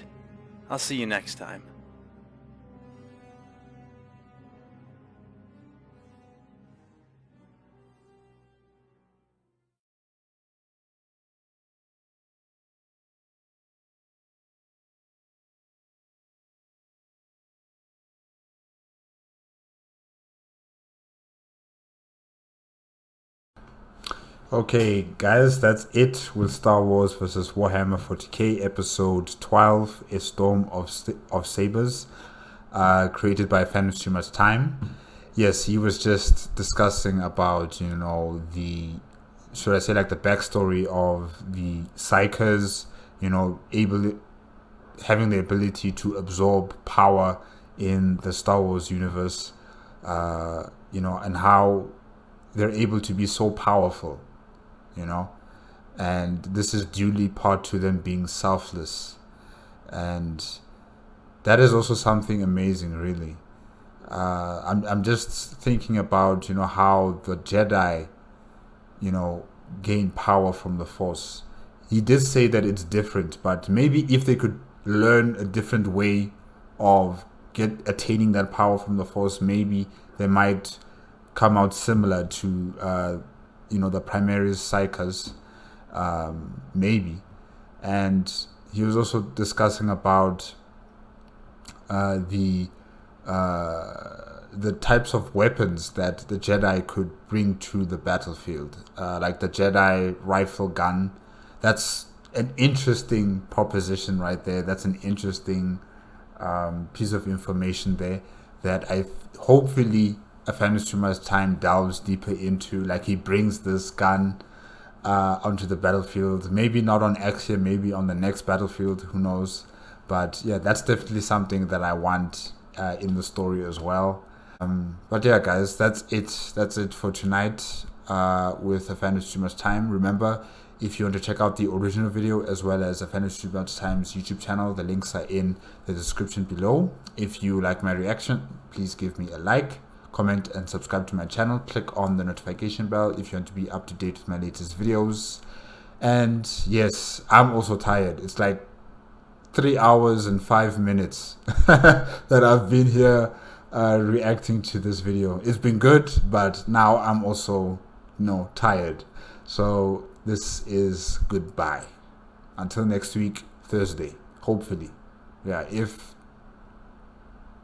I'll see you next time. Okay, guys, that's it with Star Wars vs. Warhammer 40K Episode 12, A Storm of Sabers, created by AFanWithTooMuchTime. Yes, he was just discussing about, you know, the, should I say, like the backstory of the Psychers, you know, having the ability to absorb power in the Star Wars universe, you know, and how they're able to be so powerful, you know, and this is duly part to them being selfless, and that is also something amazing, really. I'm just thinking about, you know, how the Jedi, you know, gain power from the Force. He did say that it's different, but maybe if they could learn a different way of attaining that power from the Force, maybe they might come out similar to you know, the Primaris Psychers, maybe. And he was also discussing about the types of weapons that the Jedi could bring to the battlefield, like the Jedi rifle gun. That's an interesting proposition right there. That's an interesting piece of information there that I hopefully AFanWithTooMuchTime delves deeper into. Like, he brings this gun onto the battlefield, maybe not on Axia, maybe on the next battlefield, who knows. But yeah, that's definitely something that I want in the story as well. But yeah, guys, that's it for tonight with AFanWithTooMuchTime. Remember, if you want to check out the original video as well as AFanWithTooMuchTime's YouTube channel, the links are in the description below. If you like my reaction, please give me a like, comment, and subscribe to my channel. Click on the notification bell if you want to be up to date with my latest videos. And yes, I'm also tired. It's like 3 hours and 5 minutes that I've been here reacting to this video. It's been good, but now I'm also, you know, tired. So this is goodbye. Until next week, Thursday, hopefully. Yeah, if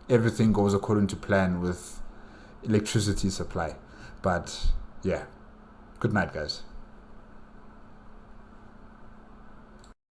everything goes according to plan with electricity supply. But yeah, good night, guys.